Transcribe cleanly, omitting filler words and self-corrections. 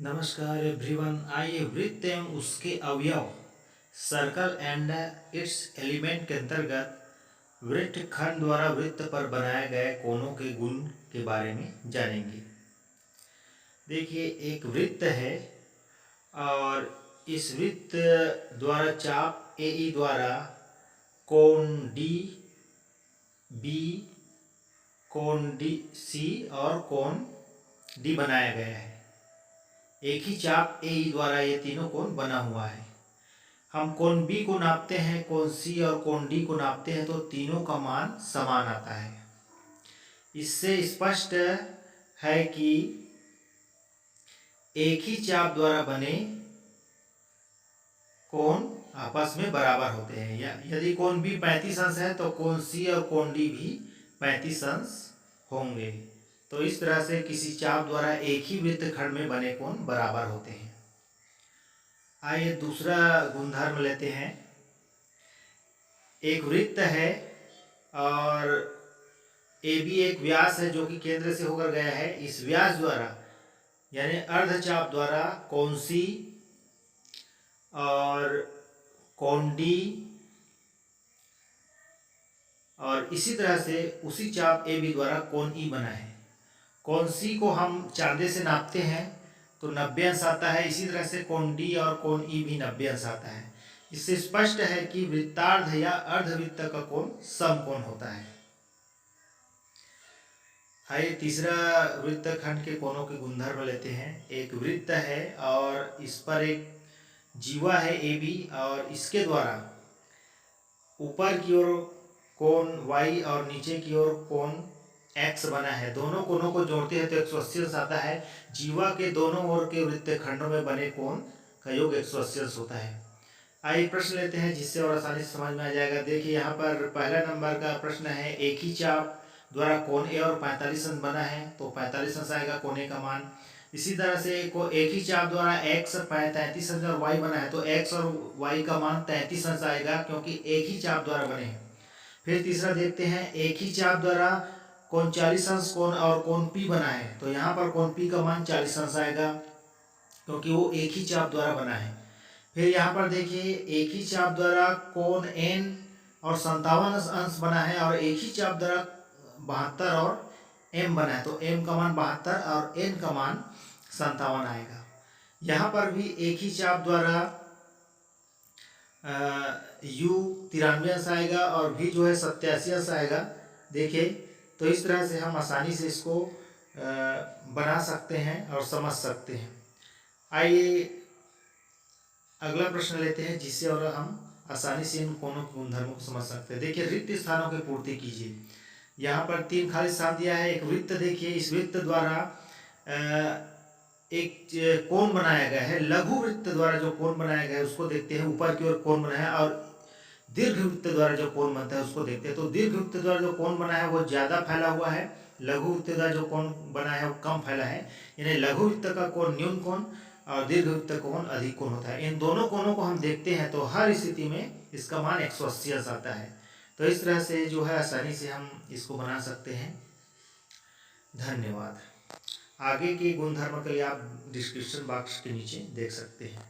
नमस्कार एवरीवन। आइए वृत्त एवं उसके अवयव सर्कल एंड इट्स एलिमेंट के अंतर्गत वृत्त खंड द्वारा वृत्त पर बनाए गए कोनों के गुण के बारे में जानेंगे। देखिए, एक वृत्त है और इस वृत्त द्वारा चाप ए द्वारा कोण डी बी, कोण डी सी और कोण डी बनाया गया है। एक ही चाप ए द्वारा ये तीनों कोण बना हुआ है। हम कोण बी को नापते हैं, कोण सी और कोण डी को नापते हैं तो तीनों का मान समान आता है। इससे स्पष्ट है कि एक ही चाप द्वारा बने कोण आपस में बराबर होते हैं। यदि कोण बी 35 अंश है तो कोण सी और कोण डी भी 35 अंश होंगे। तो इस तरह से किसी चाप द्वारा एक ही वृत्त खंड में बने कोण बराबर होते हैं। आइए दूसरा गुणधर्म लेते हैं। एक वृत्त है और ए बी एक व्यास है जो कि केंद्र से होकर गया है। इस व्यास द्वारा यानी अर्धचाप द्वारा कोण सी और कोण डी और इसी तरह से उसी चाप ए बी द्वारा कोण ई बना है। कोण सी को हम चांदे से नापते हैं तो 90 अंश आता है। इसी तरह से कोण डी और कोण ई भी 90 अंश आता है। इससे स्पष्ट है कि वृत्तार्ध या अर्धवृत्त का कोण समकोण होता है। आइए तीसरा वृत्त खंड के कोणों के गुणधर्म लेते हैं। एक वृत्त है और इस पर एक जीवा है ए बी और इसके द्वारा ऊपर की ओर कोण वाई और नीचे की ओर कोण एक्स बना है। दोनों कोणों को जोड़ते हैं तो 180 अंश आता है। जीवा के दोनों ओर के वृत्त खंडों में बने कोण का योग 180 अंश होता है। आइए प्रश्न लेते हैं जिससे और आसानी से समझ में आ जाएगा। देखिए, यहाँ पर पहला नंबर का प्रश्न है, एक ही चाप द्वारा कोण ए और 45 अंश बना है तो 45 अंश आएगा कोण ए का मान। इसी तरह से एक ही चाप द्वारा एक्स 33 अंश और वाई बना है तो एक्स और वाई का मान 33 अंश आएगा क्योंकि एक ही चाप द्वारा बने हैं। फिर तीसरा देखते हैं, एक ही चाप द्वारा कोण 40 अंश कोण और कोण पी बना है तो यहाँ पर कोण पी का मान 40 अंश आएगा क्योंकि वो एक ही चाप द्वारा बना है। फिर यहाँ पर देखिए, एक ही चाप द्वारा कोण एन और 57 अंश बना है और एक ही चाप द्वारा 72 और एम बना है तो एम का मान 72 और एन का मान 57 आएगा। यहाँ पर भी एक ही चाप द्वारा यू 93 अंश आएगा और भी जो है 87 अंश आएगा। देखिए, तो इस तरह से हम आसानी से इसको बना सकते हैं और समझ सकते हैं। आइए अगला प्रश्न लेते हैं जिससे और हम आसानी से इन कोणों के गुणधर्मों को समझ सकते हैं। देखिए, रिक्त स्थानों की पूर्ति कीजिए। यहाँ पर 3 खाली स्थान दिया है। एक वृत्त देखिए, इस वृत्त द्वारा एक कोण बनाया गया है। लघु वृत्त द्वारा जो कोण बनाया गया है उसको देखते हैं। ऊपर की ओर कोण बना है और दीर्घ वृत्त द्वारा जो कोण बनता है उसको देखते हैं। तो दीर्घ वृत्त द्वारा जो कोण बना है वो ज़्यादा फैला हुआ है, लघु वृत्त द्वारा जो कोण बना है वो कम फैला है। यानी लघु वृत्त का कोण न्यून कोण और दीर्घ वृत्त का कोण अधिक कोण होता है। इन दोनों कोणों को हम देखते हैं तो हर स्थिति में इसका मान 180 अंश आता है। तो इस तरह से जो है आसानी से हम इसको बना सकते हैं। धन्यवाद। आगे के गुणधर्म के लिए आप डिस्क्रिप्शन बॉक्स के नीचे देख सकते हैं।